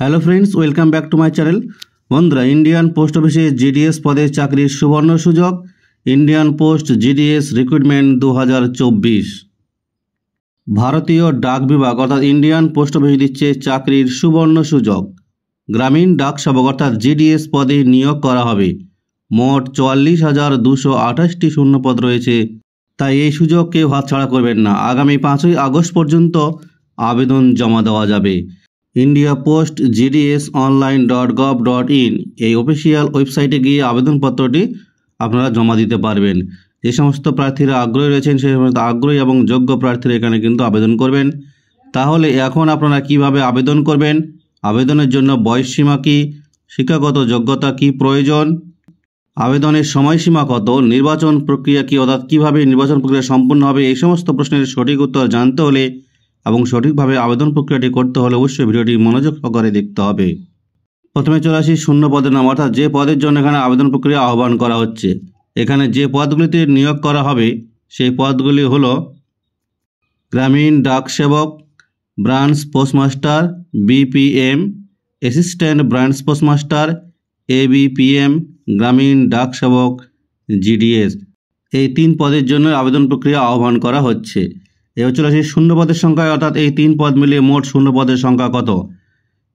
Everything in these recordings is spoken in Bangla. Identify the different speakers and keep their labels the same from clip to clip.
Speaker 1: Hello friends, welcome back to my channel. বন্ধুরা, ইন্ডিয়ান পোস্ট অফিসে জিডিএস পদে চাকরির সুবর্ণ সুযোগ। Indian post GDS recruitment 2024। ভারতীয় ডাক বিভাগ অর্থাৎ ইন্ডিয়ান পোস্ট অফিস দিচ্ছে চাকরির সুবর্ণ সুযোগ। গ্রামীণ ডাক সেবক অর্থাৎ জিডিএস পদে নিয়োগ করা হবে। মোট 44,228টি শূন্যপদ রয়েছে, তাই এই সুযোগ কেউ হাতছাড়া করবেন না। আগামী 5ই আগস্ট পর্যন্ত আবেদন জমা দেওয়া যাবে। ইন্ডিয়া পোস্ট জিডিএস online.gov.in এই অফিসিয়াল ওয়েবসাইটে গিয়ে আবেদনপত্রটি আপনারা জমা দিতে পারবেন। যে সমস্ত প্রার্থীরা আগ্রহী রয়েছেন সেই সমস্ত আগ্রহী এবং যোগ্য প্রার্থীরা এখানে কিন্তু আবেদন করবেন। তাহলে এখন আপনারা কিভাবে আবেদন করবেন, আবেদনের জন্য বয়সসীমা কী, শিক্ষাগত যোগ্যতা কী প্রয়োজন, আবেদনের সময়সীমা কত, নির্বাচন প্রক্রিয়া কী অর্থাৎ কীভাবে নির্বাচন প্রক্রিয়া সম্পূর্ণ হবে, এই সমস্ত প্রশ্নের সঠিক উত্তর জানতে হলে এবং সঠিকভাবে আবেদন প্রক্রিয়াটি করতে হলে অবশ্যই ভিডিওটি মনোযোগ সহকারে দেখতে হবে। প্রথমে চলে আসি শূন্য পদের নাম অর্থাৎ যে পদের জন্য এখানে আবেদন প্রক্রিয়া আহ্বান করা হচ্ছে। এখানে যে পদগুলিতে নিয়োগ করা হবে সেই পদগুলি হলো গ্রামীণ ডাক সেবক, branch postmaster BPM, assistant branch postmaster ABPM, গ্রামীণ ডাক সেবক জিডিএস। এই 3 পদের জন্য আবেদন প্রক্রিয়া আহ্বান করা হচ্ছে। এবার চলে আসি শূন্য পদের সংখ্যা অর্থাৎ এই 3 পদ মিলিয়ে মোট শূন্য পদের সংখ্যা কত।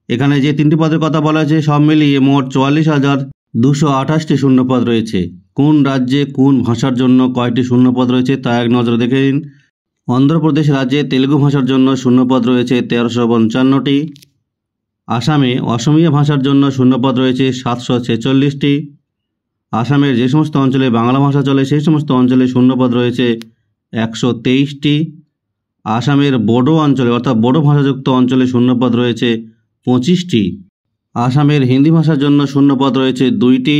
Speaker 1: এখানে যে 3টি পদের কথা বলা হয়েছে সব মিলিয়ে মোট 44,228টি শূন্যপদ রয়েছে। কোন রাজ্যে কোন ভাষার জন্য কয়টি শূন্যপদ রয়েছে তা এক নজরে দেখে নিন। অন্ধ্রপ্রদেশ রাজ্যে তেলুগু ভাষার জন্য শূন্যপদ রয়েছে 1355টি। আসামে অসমীয়া ভাষার জন্য শূন্যপদ রয়েছে 746টি। আসামের যে সমস্ত অঞ্চলে বাংলা ভাষা চলে সেই সমস্ত অঞ্চলে শূন্যপদ রয়েছে 123টি। আসামের বোডো অঞ্চলে অর্থাৎ বোডো ভাষাযুক্ত অঞ্চলে শূন্যপদ রয়েছে 25টি। আসামের হিন্দি ভাষার জন্য শূন্যপদ রয়েছে 2টি।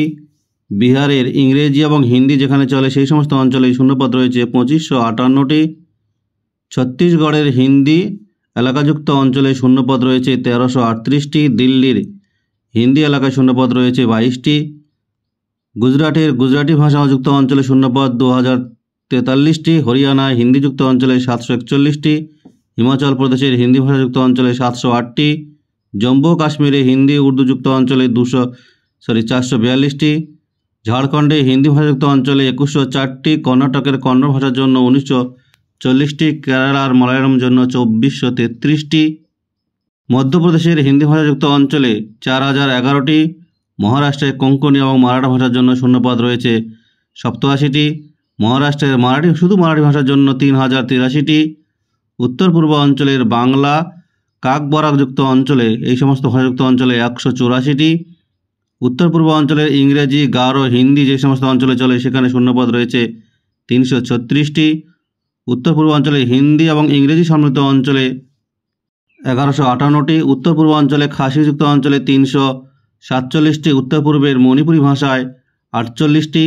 Speaker 1: বিহারের ইংরেজি এবং হিন্দি যেখানে চলে সেই সমস্ত অঞ্চলে শূন্যপদ রয়েছে 2558টি। ছত্তিশগড়ের হিন্দি এলাকাযুক্ত অঞ্চলে শূন্যপদ রয়েছে 1338টি। দিল্লির হিন্দি এলাকায় শূন্যপদ রয়েছে 22টি। গুজরাটের গুজরাটি ভাষাযুক্ত অঞ্চলে শূন্যপদ 2043টি। হরিয়ানায় হিন্দিযুক্ত অঞ্চলে 741টি। হিমাচল প্রদেশের হিন্দি ভাষাযুক্ত অঞ্চলে 708টি। জম্মু কাশ্মীরে হিন্দি উর্দুযুক্ত অঞ্চলে 442টি। ঝাড়খণ্ডে হিন্দি ভাষাযুক্ত অঞ্চলে 2104টি। কর্ণাটকের কন্নড় ভাষার জন্য 1940টি। কেরালার মালায়ালম জন্য 2433টি। মধ্যপ্রদেশের হিন্দি ভাষাযুক্ত অঞ্চলে 4011টি। মহারাষ্ট্রের কোঙ্কণি এবং মারাঠা ভাষার জন্য শূন্যপদ রয়েছে 87টি। মহারাষ্ট্রের শুধু মারাঠি ভাষার জন্য 3083টি। উত্তর পূর্ব অঞ্চলের বাংলা কাকবরাকযুক্ত অঞ্চলে এই সমস্ত ভাষাযুক্ত অঞ্চলে 184টি। উত্তর পূর্ব অঞ্চলের ইংরেজি গারো হিন্দি যে সমস্ত অঞ্চলে চলে সেখানে শূন্যপদ রয়েছে 336টি। উত্তর পূর্ব অঞ্চলে হিন্দি এবং ইংরেজি সম্মিলিত অঞ্চলে 1158টি। উত্তর পূর্ব অঞ্চলে খাসিযুক্ত অঞ্চলে 347টি। উত্তর পূর্বের মণিপুরি ভাষায় 48টি।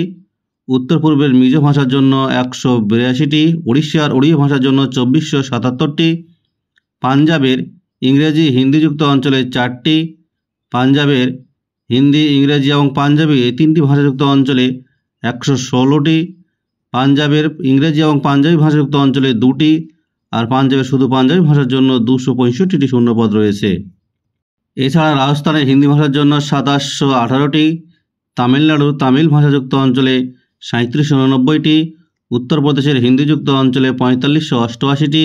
Speaker 1: উত্তর পূর্বের মিজো ভাষার জন্য 182টি। উড়িষ্যার ওড়িয়া ভাষার জন্য 2477টি। পাঞ্জাবের ইংরেজি হিন্দিযুক্ত অঞ্চলে 4টি। পাঞ্জাবের হিন্দি ইংরেজি এবং পাঞ্জাবি এই 3টি ভাষাযুক্ত অঞ্চলে 116টি। পাঞ্জাবের ইংরেজি এবং পাঞ্জাবি ভাষাযুক্ত অঞ্চলে 2টি। আর পাঞ্জাবের শুধু পাঞ্জাবি ভাষার জন্য 265টি শূন্যপদ রয়েছে। এছাড়া রাজস্থানের হিন্দি ভাষার জন্য 2718টি। তামিলনাড়ুর তামিল ভাষাযুক্ত অঞ্চলে 3789টি। উত্তরপ্রদেশের হিন্দিযুক্ত অঞ্চলে 4588টি।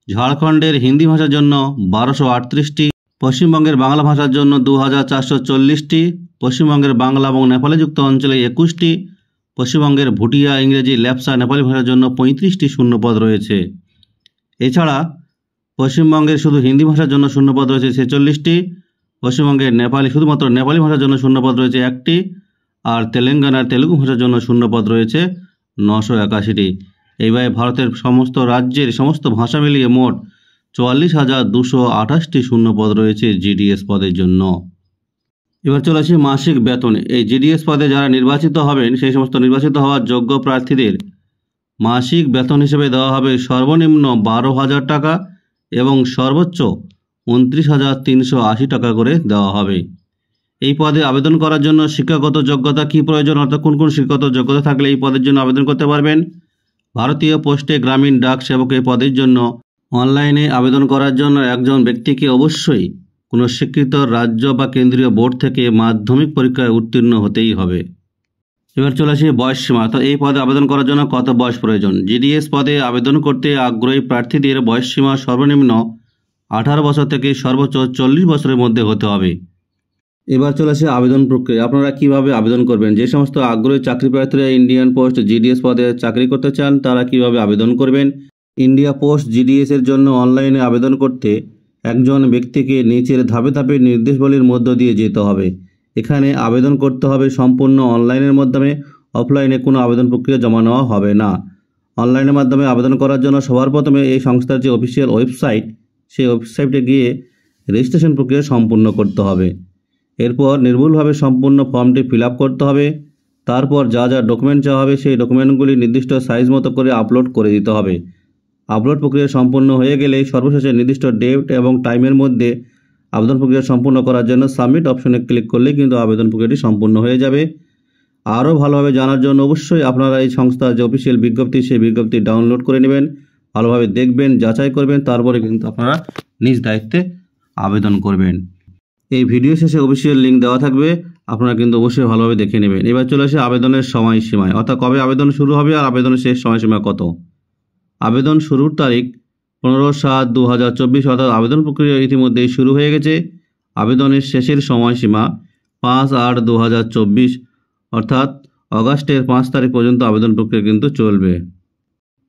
Speaker 1: ঝাড়খণ্ডের হিন্দি ভাষার জন্য 1238টি। পশ্চিমবঙ্গের বাংলা ভাষার জন্য 2440টি। পশ্চিমবঙ্গের বাংলা এবং নেপালিযুক্ত অঞ্চলে 21টি। পশ্চিমবঙ্গের ভুটিয়া ইংরেজি ল্যাপসা নেপালি ভাষার জন্য 35টি শূন্যপদ রয়েছে। এছাড়া পশ্চিমবঙ্গের শুধু হিন্দি ভাষার জন্য শূন্যপদ রয়েছে 46টি। পশ্চিমবঙ্গের শুধুমাত্র নেপালি ভাষার জন্য শূন্যপদ রয়েছে 1টি। আর তেলেঙ্গানার তেলুগু ভাষার জন্য শূন্যপদ রয়েছে 981টি। এইভাবে ভারতের সমস্ত রাজ্যের সমস্ত ভাষা মিলিয়ে মোট 44,228টি শূন্যপদ রয়েছে জিডিএস পদের জন্য। এবার চলে আসি মাসিক বেতনে। এই জিডিএস পদে যারা নির্বাচিত হবেন সেই সমস্ত নির্বাচিত হওয়ার যোগ্য প্রার্থীদের মাসিক বেতন হিসেবে দেওয়া হবে সর্বনিম্ন 12,000 টাকা এবং সর্বোচ্চ 29,380 টাকা করে দেওয়া হবে। এই পদে আবেদন করার জন্য শিক্ষাগত যোগ্যতা কী প্রয়োজন অর্থাৎ কোন কোন শিক্ষাগত যোগ্যতা থাকলে এই পদের জন্য আবেদন করতে পারবেন। ভারতীয় পোস্টে গ্রামীণ ডাক সেবক এই পদের জন্য অনলাইনে আবেদন করার জন্য একজন ব্যক্তিকে অবশ্যই কোনো স্বীকৃত রাজ্য বা কেন্দ্রীয় বোর্ড থেকে মাধ্যমিক পরীক্ষায় উত্তীর্ণ হতেই হবে। এবার চলে আসি বয়সসীমা। তো এই পদে আবেদন করার জন্য কত বয়স প্রয়োজন? জিডিএস পদে আবেদন করতে আগ্রহী প্রার্থীদের বয়সসীমা সর্বনিম্ন 18 বছর থেকে সর্বোচ্চ 40 বছরের মধ্যে হতে হবে। এবার চলে আসে আবেদন প্রক্রিয়া। আপনারা কিভাবে আবেদন করবেন? যে সমস্ত আগ্রহী চাকরি প্রার্থীরা ইন্ডিয়ান পোস্ট জিডিএস পদে চাকরি করতে চান তারা কিভাবে আবেদন করবেন? ইন্ডিয়া পোস্ট জিডিএস এর জন্য অনলাইনে আবেদন করতে একজন ব্যক্তিকে নিচের ধাপে ধাপে নির্দেশাবলীর মধ্য দিয়ে যেতে হবে। এখানে আবেদন করতে হবে সম্পূর্ণ অনলাইনের মাধ্যমে, অফলাইনে কোনো আবেদন প্রক্রিয়া জমা নেওয়া হবে না। অনলাইনের মাধ্যমে আবেদন করার জন্য সবার প্রথমে এই সংস্থার যে অফিসিয়াল ওয়েবসাইট, সেই ওয়েবসাইটে গিয়ে রেজিস্ট্রেশন প্রক্রিয়া সম্পূর্ণ করতে হবে। এরপর নির্ভুলভাবে সম্পূর্ণ ফর্মটি ফিল আপ করতে হবে। তারপর যা যা ডকুমেন্ট চাওয়া হবে সেই ডকুমেন্টগুলি নির্দিষ্ট সাইজ মতো করে আপলোড করে দিতে হবে। আপলোড প্রক্রিয়া সম্পূর্ণ হয়ে গেলে সর্বশেষে নির্দিষ্ট ডেট এবং টাইমের মধ্যে আবেদন প্রক্রিয়া সম্পূর্ণ করার জন্য সাবমিট অপশনে ক্লিক করলেই কিন্তু আবেদন প্রক্রিয়াটি সম্পূর্ণ হয়ে যাবে। আরও ভালোভাবে জানার জন্য অবশ্যই আপনারা এই সংস্থার যে অফিসিয়াল বিজ্ঞপ্তি, সেই বিজ্ঞপ্তি ডাউনলোড করে নেবেন, ভালোভাবে দেখবেন, যাচাই করবেন, তারপরে কিন্তু আপনারা নিজ দায়িত্বে আবেদন করবেন। এই ভিডিও শেষে অফিসিয়াল লিঙ্ক দেওয়া থাকবে, আপনারা কিন্তু অবশ্যই ভালোভাবে দেখে নেবেন। এবার চলে আসে আবেদনের সময়সীমায়, অর্থাৎ কবে আবেদন শুরু হবে আর আবেদনের শেষ সময়সীমা কত। আবেদন শুরুর তারিখ 15/7/2024, অর্থাৎ আবেদন প্রক্রিয়া ইতিমধ্যেই শুরু হয়ে গেছে। আবেদনের শেষের সময়সীমা 5/8/2024, অর্থাৎ অগাস্টের 5 তারিখ পর্যন্ত আবেদন প্রক্রিয়া কিন্তু চলবে।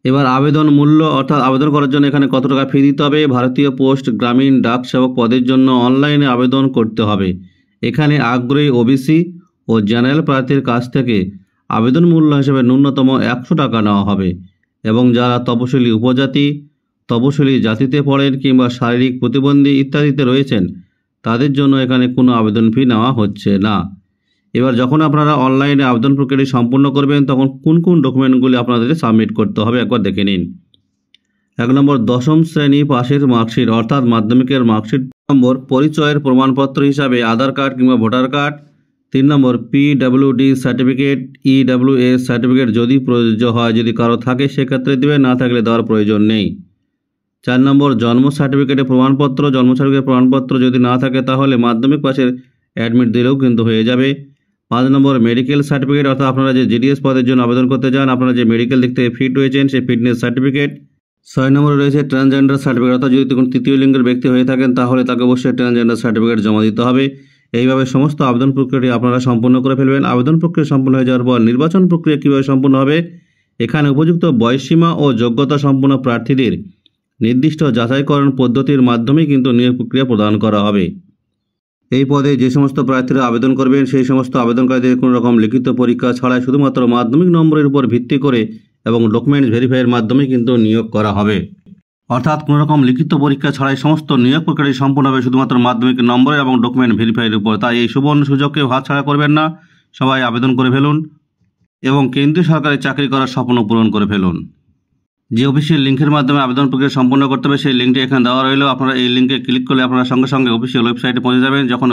Speaker 1: এবার আবেদন মূল্য, অর্থাৎ আবেদন করার জন্য এখানে কত টাকা ফি দিতে হবে। ভারতীয় পোস্ট গ্রামীণ ডাক সেবক পদের জন্য অনলাইনে আবেদন করতে হবে। এখানে আগ্রহী ওবিসি ও জেনারেল প্রার্থীর কাছ থেকে আবেদন মূল্য হিসেবে ন্যূনতম 100 টাকা নেওয়া হবে এবং যারা তপশিলি উপজাতি, তপশিলি জাতিতে পড়েন কিংবা শারীরিক প্রতিবন্ধী ইত্যাদিতে রয়েছেন তাদের জন্য এখানে কোনো আবেদন ফি নেওয়া হচ্ছে না। এবার যখন আপনারা অনলাইনে আবেদন প্রক্রিয়াটি সম্পূর্ণ করবেন তখন কোন কোন ডকুমেন্টগুলি আপনাদের সাবমিট করতে হবে একবার দেখে নিন। 1 নম্বর 10ম শ্রেণী পাশের মার্কশিট, অর্থাৎ মাধ্যমিকের মার্কশিট। 2 নম্বর পরিচয়ের প্রমাণপত্র হিসাবে আধার কার্ড কিংবা ভোটার কার্ড। 3 নম্বর পিডব্লিউডি সার্টিফিকেট, ইডব্লিউএস সার্টিফিকেট যদি প্রযোজ্য হয়, যদি কারো থাকে সেক্ষেত্রে দেবে, না থাকলে দেওয়ার প্রয়োজন নেই। 4 নম্বর জন্ম সার্টিফিকেটের প্রমাণপত্র, জন্ম সার্টিফিকেট প্রমাণপত্র যদি না থাকে তাহলে মাধ্যমিক পাশের অ্যাডমিট দিলেও কিন্তু হয়ে যাবে। 5 নম্বর মেডিকেল সার্টিফিকেট, অর্থাৎ আপনারা যে জিডিএস পদের জন্য আবেদন করতে চান আপনারা যে মেডিকেল দিক থেকে ফিট হয়েছেন সেই ফিটনেস সার্টিফিকেট। 6 নম্বরে রয়েছে ট্রান্সজেন্ডার সার্টিফিকেট, অর্থাৎ যদি কোনো তৃতীয় লিঙ্গের ব্যক্তি হয়ে থাকেন তাহলে তাকে অবশ্যই ট্রান্সজেন্ডার সার্টিফিকেট জমা দিতে হবে। এইভাবে সমস্ত আবেদন প্রক্রিয়াটি আপনারা সম্পূর্ণ করে ফেলবেন। আবেদন প্রক্রিয়া সম্পূর্ণ হয়ে যাওয়ার পর নির্বাচন প্রক্রিয়া কীভাবে সম্পূর্ণ হবে, এখানে উপযুক্ত বয়সসীমা ও যোগ্যতা সম্পন্ন প্রার্থীদের নির্দিষ্ট যাচাইকরণ পদ্ধতির মাধ্যমেই কিন্তু নিয়োগ প্রক্রিয়া প্রদান করা হবে। এই পদে যে সমস্ত প্রার্থীরা আবেদন করবেন সেই সমস্ত আবেদনকারীদের কোনো রকম লিখিত পরীক্ষা ছাড়াই শুধুমাত্র মাধ্যমিক নম্বরের উপর ভিত্তি করে এবং ডকুমেন্টস ভেরিফাইয়ের মাধ্যমে কিন্তু নিয়োগ করা হবে। অর্থাৎ কোনো রকম লিখিত পরীক্ষা ছাড়াই সমস্ত নিয়োগ প্রক্রিয়াটি সম্পূর্ণ হবে শুধুমাত্র মাধ্যমিক নম্বরে এবং ডকুমেন্ট ভেরিফাইয়ের উপর। তাই এই সুবর্ণ সুযোগকে হাতছাড়া করবেন না, সবাই আবেদন করে ফেলুন এবং কেন্দ্রীয় সরকারি চাকরি করার স্বপ্ন পূরণ করে ফেলুন। যে অফিসিয়াল লিঙ্কের মাধ্যমে আবেদন প্রক্রিয়া সম্পূর্ণ করতে হবে সেই লিঙ্কটি এখানে দেওয়া রইল। আপনারা এই লিঙ্কে ক্লিক করলে আপনারা সঙ্গে সঙ্গে অফিসিয়াল ওয়েবসাইটে পৌঁছে যাবেন। যখন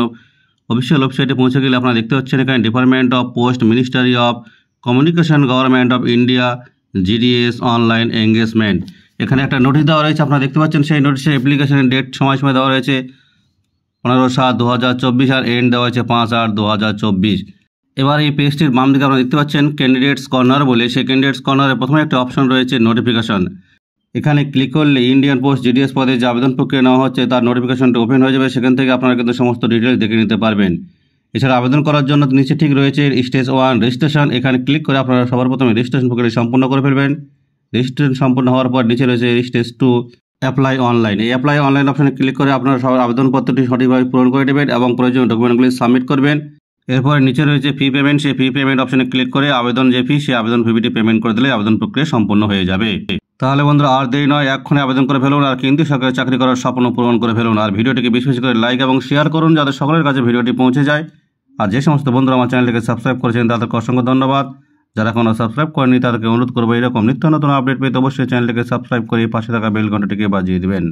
Speaker 1: অফিসিয়াল ওয়েবসাইটে পৌঁছে গেলে আপনারা দেখতে পাচ্ছেন এখানে department of post, ministry of communication, government of India, GDS online engagement. এখানে একটা নোটিশ দেওয়া রয়েছে, আপনারা দেখতে পাচ্ছেন। সেই নোটিশে অ্যাপ্লিকেশনের ডেট সময় দেওয়া রয়েছে 15/7/2024 আর এন্ড দেওয়া হয়েছে 5/8/2024। এবার এই পেজটির বাম দিকে আপনারা দেখতে পাচ্ছেন ক্যান্ডিডেটস কর্নার বলে, সেই ক্যান্ডিডেটস কর্নারে প্রথমে একটা অপশন রয়েছে নোটিফিকেশন। এখানে ক্লিক করলে ইন্ডিয়ান পোস্ট জিডিএস পদে যে আবেদন প্রক্রিয়া নেওয়া হচ্ছে তার নোটিফিকেশনটা ওপেন হয়ে যাবে। সেখান থেকে আপনারা কিন্তু সমস্ত ডিটেলস দেখে নিতে পারবেন। এছাড়া আবেদন করার জন্য নিচে ঠিক রয়েছে স্টেজ 1 রেজিস্ট্রেশন। এখানে ক্লিক করে আপনারা সবার প্রথমে রেজিস্ট্রেশন প্রক্রিয়া সম্পূর্ণ করে ফেলবেন। রেজিস্ট্রেশন সম্পূর্ণ হওয়ার পর নিচে রয়েছে স্টেজ 2 অ্যাপ্লাই অনলাইন। এই অ্যাপ্লাই অনলাইন অপশনে ক্লিক করে আপনারা সবার আবেদনপত্রটি সঠিকভাবে পূরণ করে দেবেন এবং প্রয়োজনীয় ডকুমেন্টগুলি সাবমিট করবেন। এরপর নিচে রয়েছে ফি পেমেন্ট, সেই ফি পেমেন্ট অপশনে ক্লিক করে আবেদন যে ফি সেই আবেদন ফিটি পেমেন্ট করে দিলে আবেদন প্রক্রিয়া সম্পূর্ণ হয়ে যাবে। তাহলে বন্ধুরা আর দেরি নয়, এক্ষুনি আবেদন করে ফেলুন আর কেন্দ্রীয় সরকারি চাকরি করার স্বপ্ন পূরণ করে ফেলুন। আর ভিডিওটিকে বেশি বেশি করে লাইক এবং শেয়ার করুন যাতে সকলের কাছে ভিডিওটি পৌঁছে যায়। আর যে সমস্ত বন্ধুরা আমার চ্যানেলটিকে সাবস্ক্রাইব করেছেন তাদেরকে অসংখ্য ধন্যবাদ। যারা এখনও সাবস্ক্রাইব করেনি তাদেরকে অনুরোধ করবো এরকম নিত্য নতুন আপডেট পেতে অবশ্যই চ্যানেলটিকে সাবস্ক্রাইব করে পাশে থাকা বেল ঘন্টাটিকে বাজিয়ে দেবেন।